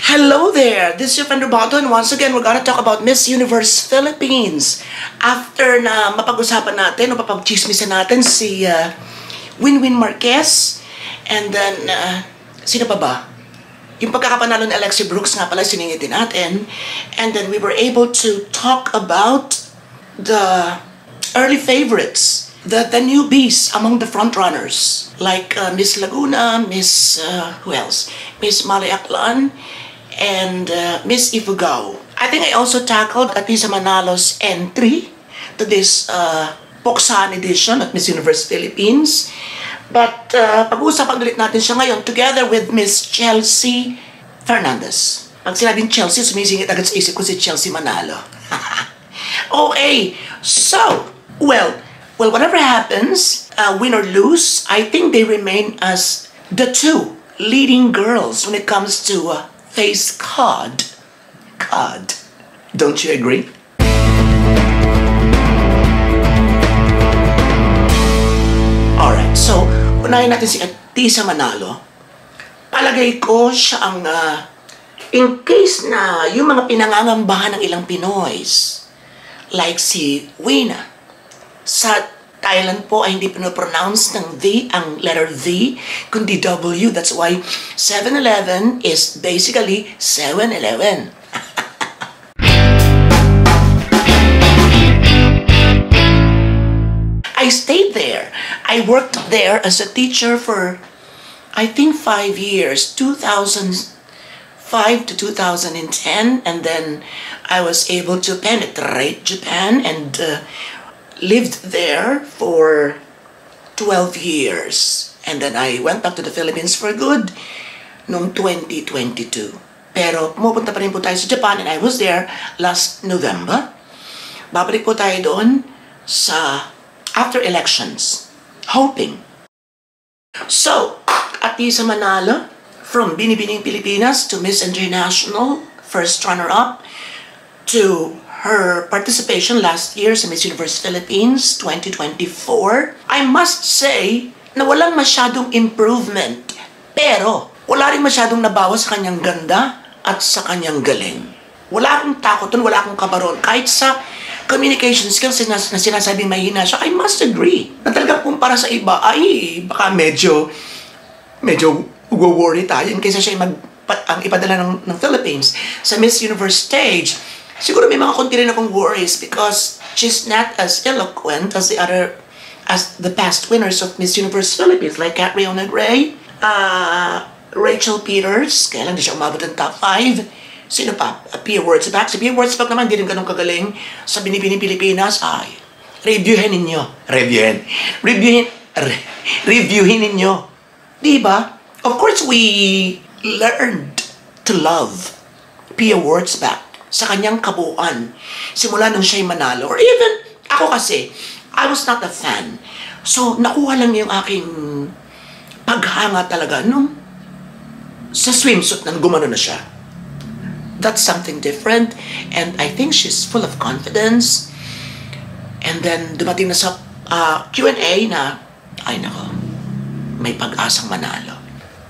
Hello there! This is your friend Roboto, and once again, we're gonna talk about Miss Universe Philippines. After na mapag-usapan natin o mapag-chismisan natin si Winwin Marquez, and then, sino pa ba? Yung pagkakapanalo ni Alexi Brooks nga pala, siningitin natin. And then we were able to talk about the early favorites, the newbies among the frontrunners, like Miss Laguna, Miss, who else? Miss Mali Aklan, and Miss Ifugao. I think I also tackled Atisa Manalo's entry to this Poksan edition at Miss Universe Philippines. But pag-uusapan ulit natin siya ngayon together with Miss Chelsea Fernandez. Pag sinabing Chelsea, sumisingit agad sa isip ko si Chelsea Manalo. Okay, so, well, whatever happens, win or lose, I think they remain as the two leading girls when it comes to face card. Don't you agree? Alright, so, unahin natin si Atisa Manalo. Palagay ko siya ang, in case na yung mga pinangangambahan ng ilang Pinoys, like si Wina, sa Thailand po ay hindi pinopronounce ng the, ang letter the, kundi W. That's why 7-Eleven is basically 7-Eleven. I stayed there. I worked there as a teacher for, I think, 5 years, 2005 to 2010, and then I was able to penetrate Japan and lived there for 12 years. And then I went back to the Philippines for good noong 2022. Pero pumupunta pa rin po tayo sa Japan, and I was there last November. Babalik po tayo doon sa after elections, hoping. So, Atisa Manalo, from Binibining Pilipinas to Miss International, first runner-up, to her participation last year sa Miss Universe Philippines 2024, I must say na walang masyadong improvement. Pero, wala rin masyadong nabawas sa kanyang ganda at sa kanyang galing. Wala akong takot dun, wala akong kabaron. Kahit sa communication skills na sinasabing mahina siya, I must agree. Na talagang kumpara sa iba, ay baka medyo worry tayo in case siya ang ipadala ng Philippines sa Miss Universe stage. Siguro may mga konti rin akong worries because she's not as eloquent as the past winners of Miss Universe Philippines, like Catriona Gray, Rachel Peters, kaya lang di siya umabot ng top 5. Sino pa? Pia Wurtzbach. Si Pia Wurtzbach naman, di rin ganun kagaling sa Binibining Pilipinas. Ay, reviewin ninyo. Reviewin ninyo. Diba? Of course, we learned to love Pia Wurtzbach sa kanyang kabuuan, simula nung siya'y manalo. Or even, ako kasi, I was not a fan. So, nakuha lang yung aking paghanga talaga nung sa swimsuit nang gumano na siya. That's something different, and I think she's full of confidence. And then, dumating na sa Q&A na, ay nako, may pag-asang manalo.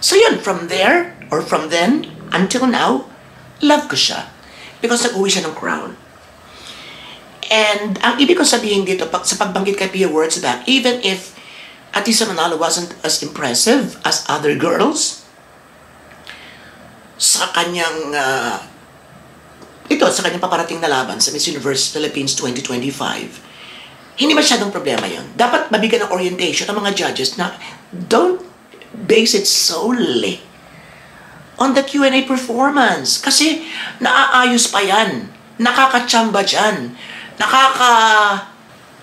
So yun, from there, or from then, until now, love ko siya. Because nag-uwi siya ng crown. And ang ibig kong sabihin dito, sa pagbanggit kay Pia Wurtzbach, even if Atisa Manalo wasn't as impressive as other girls, sa kanyang, sa kanyang paparating na laban sa Miss Universe Philippines 2025, hindi masyadong problema yon. Dapat mabigyan ng orientation ang mga judges na don't base it solely on the Q&A performance. Kasi naaayos pa yan. Nakakatsamba dyan.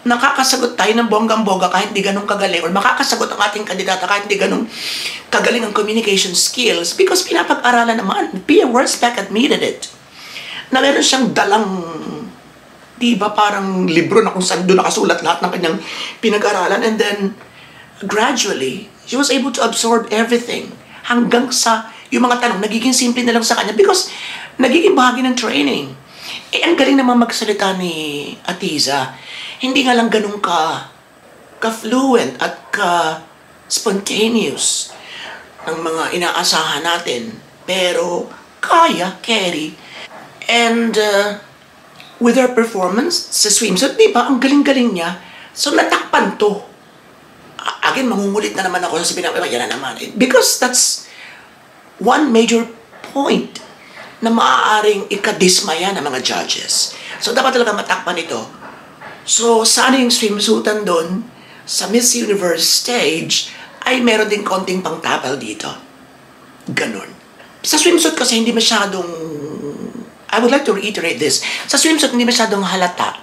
Nakakasagot tayo ng bonggang-boga kahit di ganun kagaling, or makakasagot ang ating kandidata kahit di ganun kagaling ang communication skills, because pinapag-aralan naman. Pia Wurtzbach admitted it. Na meron siyang dalang, di ba, parang libro na kung saan doon nakasulat lahat ng kanyang pinag-aralan, and then gradually, she was able to absorb everything hanggang sa yung mga tanong, nagiging simple na lang sa kanya because nagiging bahagi ng training. Ang galing naman magsalita ni Atisa. Hindi nga lang ganun ka-fluent at ka-spontaneous ng mga inaasahan natin. Pero kaya, carry. And with her performance sa swimsuit, di ba, ang galing-galing niya. So, natakpan to. Again, mangungulit na naman ako sa sabihin, yan na naman. Because that's one major point na maaaring ikadismaya ng mga judges. So, dapat talaga matakpan ito. So, sana yung swimsuitan doon sa Miss Universe stage ay meron din konting pangtapal dito. Ganon. Sa swimsuit kasi hindi masyadong, I would like to reiterate this, sa swimsuit hindi masyadong halata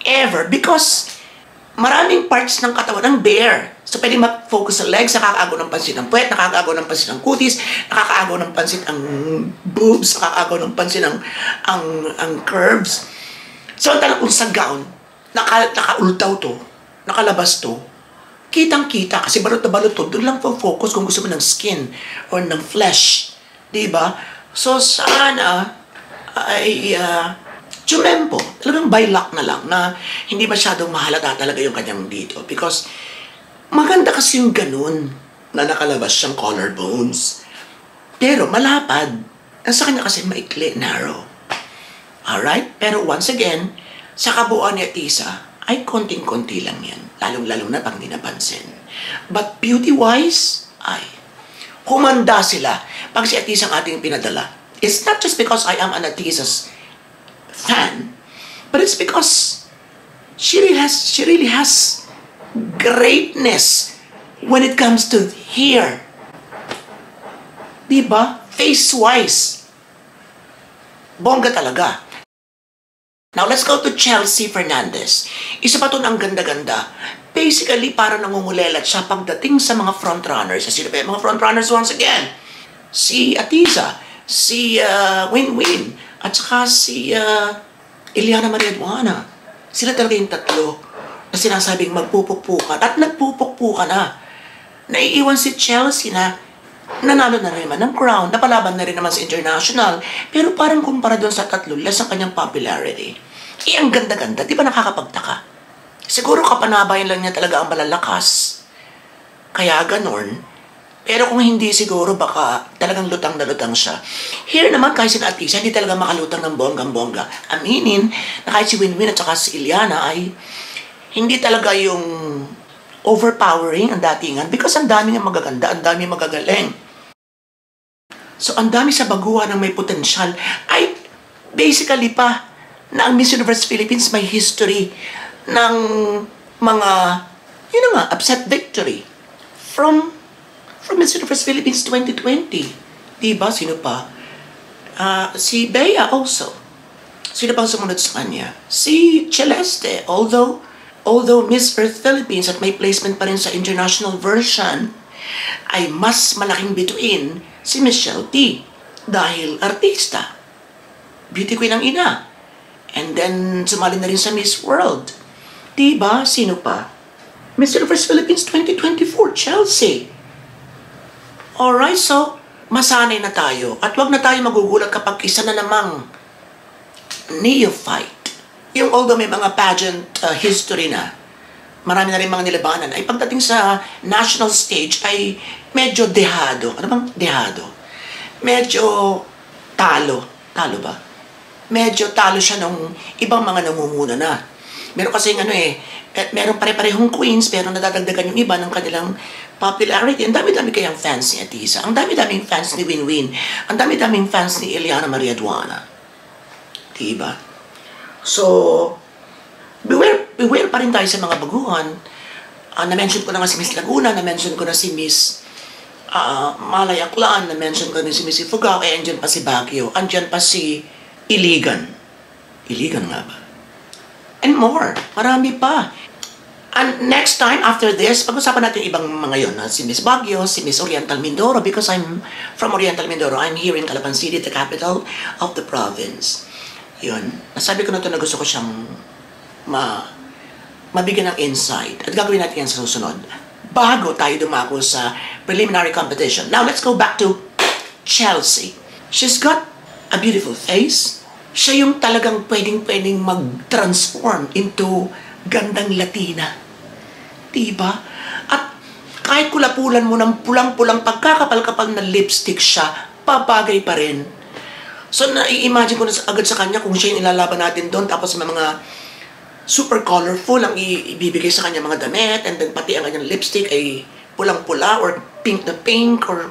ever because maraming parts ng katawan ng bare. So, pwede mag-focus sa legs, nakakaagaw ng pansin ang puwet, nakakaagaw ng pansin ang kutis, nakakaagaw ng pansin ang boobs, nakakaagaw ng pansin ang curves. So, talagang kung sa gown, nakaultaw to, nakalabas to, kitang-kita, kasi balot na balot to, doon lang focus kung gusto mo ng skin or ng flesh. Diba? So, sana ay tumempo. Talagang by luck na lang na hindi masyadong mahalata talaga yung kanyang dito. Because maganda kasi yung ganun na nakalabas siyang collarbones. Pero malapad. Ang sa kanya kasi maikli, narrow. Alright? Pero once again, sa kabuuan ni Atisa, ay konting-konti lang yan. Lalong-lalo na pag dinapansin. But beauty-wise, ay, humanda sila. Pag si Atisa ang ating pinadala, it's not just because I am an Atisa's fan, but it's because she really has greatness when it comes to hair. Diba? Face-wise. Bongga talaga. Now, let's go to Chelsea Fernandez. Isa pa to ng ganda-ganda. Basically, para nangungulelat siya pagdating sa mga frontrunners. Sino pa yung mga frontrunners once again? Si Atisa, si Win-Win, at saka si Eliana Maria Duana. Sila talaga yung tatlo na sinasabing magpupukpukan. At nagpupukpukan na. Naiiwan si Chelsea na nanalo na rin naman ng crown, napalaban na rin naman sa international, pero parang kumpara doon sa tatlo, less ang kanyang popularity. Ang ganda-ganda, di ba nakakapagtaka? Siguro kapanabayan lang niya talaga ang malalakas. Kaya ganon. Pero kung hindi siguro, baka talagang lutang na lutang siya. Here naman, kahit si Atisa, hindi talaga makalutang ng bonggang-bongga. Aminin na kahit si Win-Win at saka si Eliana ay hindi talaga yung overpowering ang datingan because ang dami nga magaganda, ang dami magagaling. So, ang dami sa baguhan ng may potensyal ay basically pa na ang Miss Universe Philippines may history ng mga, yun na nga, upset victory from Miss Universe Philippines 2020. Diba? Sino pa? Si Bea also. Sino pang sumunod sa kanya? Si Celeste, although Miss Earth Philippines at may placement pa rin sa international version, ay mas malaking bituin si Michelle T. Dahil artista. Beauty queen ang ina. And then, sumali na rin sa Miss World. Diba? Sino pa? Miss Universe Philippines 2024, Chelsea. Alright, so, masanay na tayo. At wag na tayo magugulat kapag isa na namang neophyte. Yung although may mga pageant history na, marami na rin mga nilabanan, ay pagdating sa national stage ay medyo dehado. Ano bang dehado? Medyo talo. Talo ba? Medyo talo siya nung ibang mga namumuna na. Meron kasi meron pare-parehong queens pero nadadagdagan yung iba ng kanilang popularity. Ang dami-dami kayang fans ni Atisa. Ang dami-daming fans ni Win-Win. Ang dami-daming fans ni Eliana Maria Duana. Diba? So, beware pa rin tayo sa mga baguhan. Na-mention ko na nga si Miss Laguna, na-mention ko na si Miss Malay Aklan, na-mention ko na si Miss Ifugao, andyan pa si Baguio, andyan pa si Iligan. Iligan nga ba? And more. Marami pa. And next time, after this, pag-usapan natin ibang mga yun. Si Miss Baguio, si Miss Oriental Mindoro, because I'm from Oriental Mindoro. I'm here in Calapan City, the capital of the province. Yun. Nasabi ko na ito na gusto ko siyang mabigyan ng insight. At gagawin natin yan sa susunod. Bago tayo dumako sa preliminary competition. Now, let's go back to Chelsea. She's got a beautiful face. Siya yung talagang pwedeng mag-transform into gandang Latina. Diba? At kahit kulapulan mo ng pulang-pulang pagkakapal-kapal na lipstick siya, papagay pa rin. So, nai-imagine ko na agad sa kanya kung siya yung ilalaban natin doon, tapos may mga super colorful ang ibibigay sa kanya mga damit, and then pati ang kanyang lipstick ay pulang-pula or pink na pink, or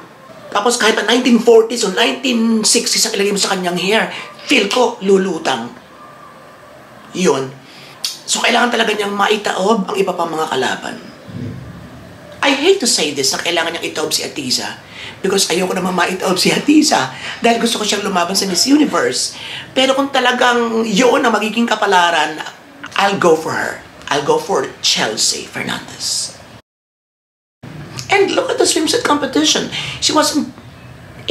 tapos kahit pa 1940s o 1960s ang ilagay mo sa kanyang hair, feel ko lulutang. Yun. So, kailangan talaga niyang maitaob ang iba pang mga kalaban. I hate to say this na kailangan niyang itaob si Atiza because ayoko naman maitaob si Atiza dahil gusto ko siyang lumaban sa Miss Universe. Pero kung talagang yun na magiging kapalaran, I'll go for her. I'll go for Chelsea Fernandez. And look at the swimsuit competition. She wasn't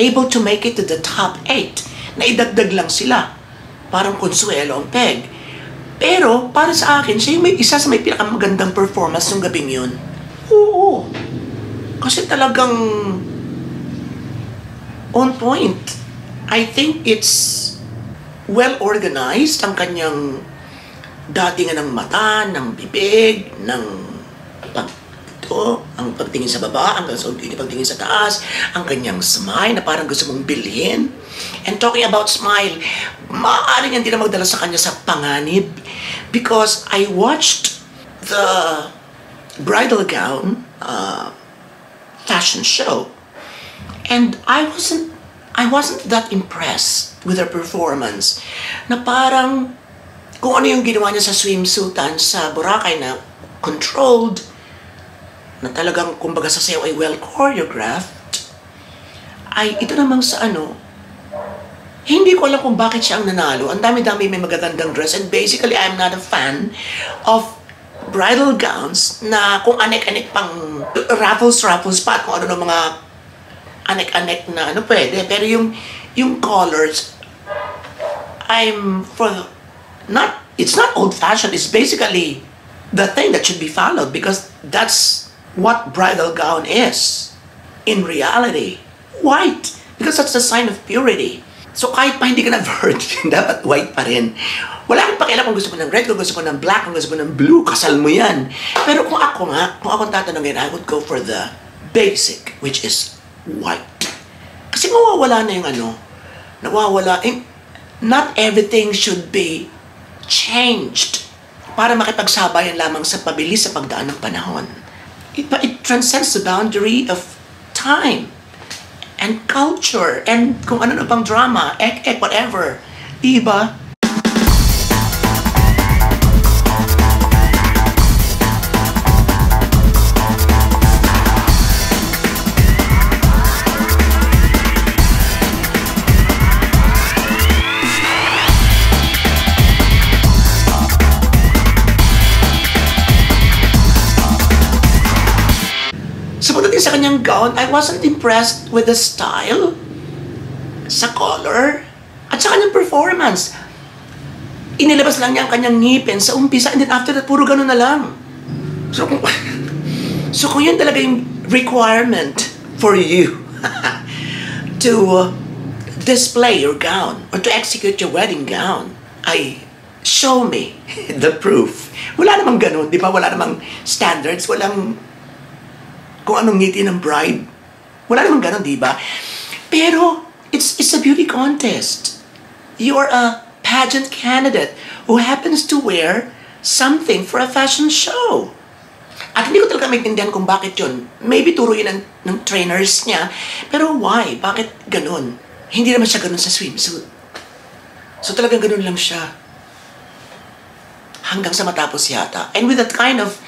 able to make it to the top 8. Naidagdag lang sila. Parang Consuelo ang peg. Pero para sa akin, siya yung isa sa may pinakamagandang performance ng gabing yun. Oo. Kasi talagang on point. I think it's well organized ang kanyang datingan ng mata, ng bibig, ng ang pagtingin sa baba, ang pagtingin sa taas, ang kanyang smile na parang gusto mong bilhin. And talking about smile, maaari niyan din na magdala sa kanya sa panganib because I watched the bridal gown fashion show and I wasn't that impressed with her performance na parang kung ano yung ginawa niya sa swimsuitan sa Boracay na controlled, na talagang kumbaga sa sayo ay well choreographed, ay ito namang sa hindi ko alam kung bakit siya ang nanalo. Ang dami-dami may magagandang dress and basically I'm not a fan of bridal gowns na kung anek-anek pang ruffles pa at kung ano ng mga anek-anek na pwede. Pero yung colors, it's not old-fashioned, it's basically the thing that should be followed because that's what bridal gown is in reality. White, because that's the sign of purity. So kahit pa hindi ka na virgin, dapat white pa rin. Wala akong pakialam kung gusto mo ng red, kung gusto mo ng black, kung gusto mo ng blue, kasal mo yan. Pero kung akong tatanungin, I would go for the basic, which is white. Kasi mawawala na yung nawawala. Not everything should be changed para makipagsabayan lamang sa pabilis sa pagdaan ng panahon. It transcends the boundary of time and culture and kung ano na pang drama, whatever. Diba? So pagdating sa kanyang gown, I wasn't impressed with the style, sa color, at sa kanyang performance. Inilabas lang niya ang kanyang ngipin sa umpisa and then after that, puro ganun na lang. So kung yun talaga yung requirement for you to display your gown or to execute your wedding gown, ay show me the proof. Wala namang ganun, di ba? Wala namang standards, walang kung anong ngiti ng bride. Wala namang ganun, di ba? Pero, it's a beauty contest. You're a pageant candidate who happens to wear something for a fashion show. At hindi ko talaga maintindihan kung bakit yun. Maybe turo yun ng trainers niya. Pero why? Bakit ganun? Hindi naman siya ganun sa swimsuit. So talagang ganun lang siya. Hanggang sa matapos yata. And with that kind of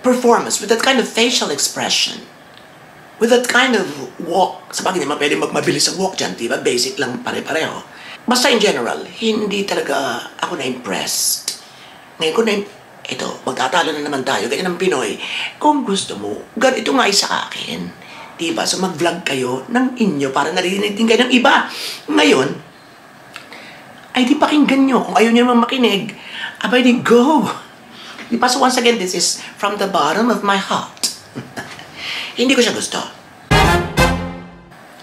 performance, with that kind of facial expression, with that kind of walk, sabagay naman pwede magmabilis ang walk dyan, diba? Basic lang pare-pareho. Basta in general, hindi talaga ako na-impressed. Ngayon ko ito, magtatalo na naman tayo, ganyan ang Pinoy. Kung gusto mo, ganito nga sa akin. Diba? So mag-vlog kayo ng inyo para narinig din kayo ng iba. Ngayon, ay di pakinggan nyo. Kung ayaw nyo naman makinig, abay di go. Diba? So once again, this is from the bottom of my heart. Hindi ko siya gusto.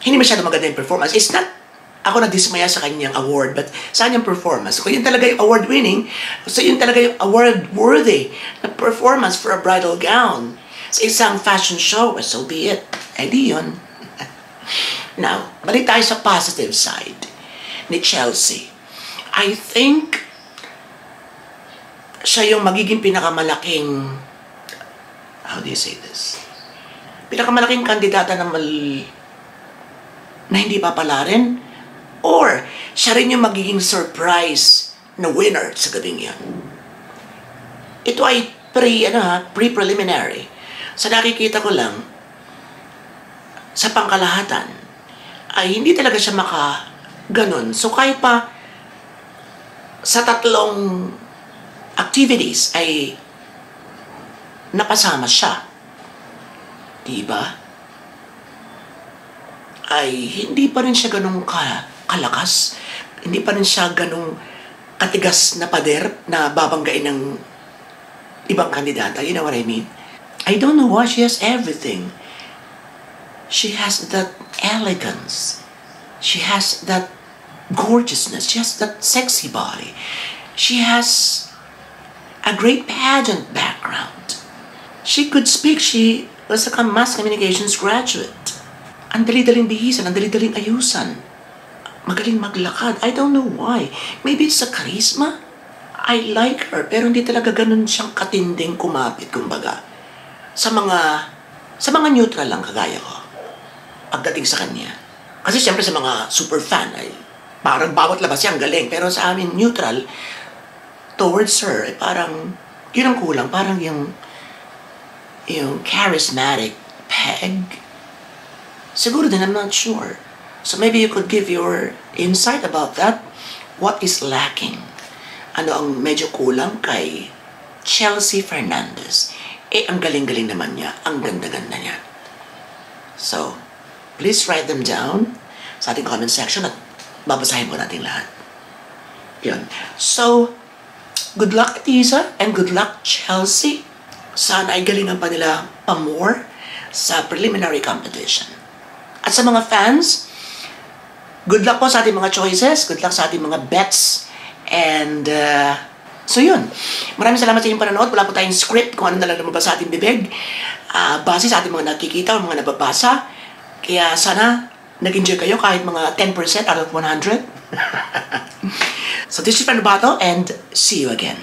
Hindi masyado maganda yung performance. It's not ako na-dismaya sa kanyang award, but sa kanyang performance. Kung yun talaga yung award-winning, so yun talaga yung award-worthy na performance for a bridal gown sa isang fashion show, so be it. Eh di yun. Now, balik tayo sa positive side. ni Chelsea. I think siya yung magiging pinakamalaking, how do you say this? Pinakamalaking kandidata na hindi papalarin, or siya rin yung magiging surprise na winner sa gabing yan. Ito ay pre-preliminary. Sa nakikita ko lang, sa pangkalahatan, ay hindi talaga siya ganon. So kahit pa sa tatlong activities ay napasama siya, diba? Ay hindi pa rin siya ganong kalakas, hindi pa rin siya ganong katigas na pader na babanggain ng ibang kandidata. You know what I mean? I don't know why she has everything. She has that elegance. She has that gorgeousness. She has that sexy body. She has a great pageant background. She could speak. She was a mass communications graduate. Ang dali-daling bihisan, ang dali-daling ayusan. Magaling maglakad. I don't know why. Maybe it's a charisma. I like her, pero hindi talaga ganun siyang katinding kumapit, kumbaga. Sa mga neutral lang kagaya ko, pagdating sa kanya. Kasi siyempre sa mga super fan ay parang bawat labas yan galing. Pero sa amin neutral towards her ay parang yun ang kulang. Parang yung charismatic peg. Siguro din, I'm not sure. So maybe you could give your insight about that. What is lacking? Ano ang medyo kulang kay Chelsea Fernandez? Ang galing-galing naman niya. Ang ganda-ganda niya. So, please write them down sa ating comment section at babasahin po natin lahat. Yun. So, good luck, Tisa, and good luck, Chelsea. Sana ay galingan pa nila pa more sa preliminary competition. At sa mga fans, good luck po sa ating mga choices, good luck sa ating mga bets, and so yun. Maraming salamat sa inyong panonood. Wala po tayong script kung ano na lang lumabas sa ating bibig. Base sa ating mga nakikita o mga nababasa. Kaya sana nag-enjoy kayo kahit mga 10% out of 100. So this is Fernando Bato, and see you again.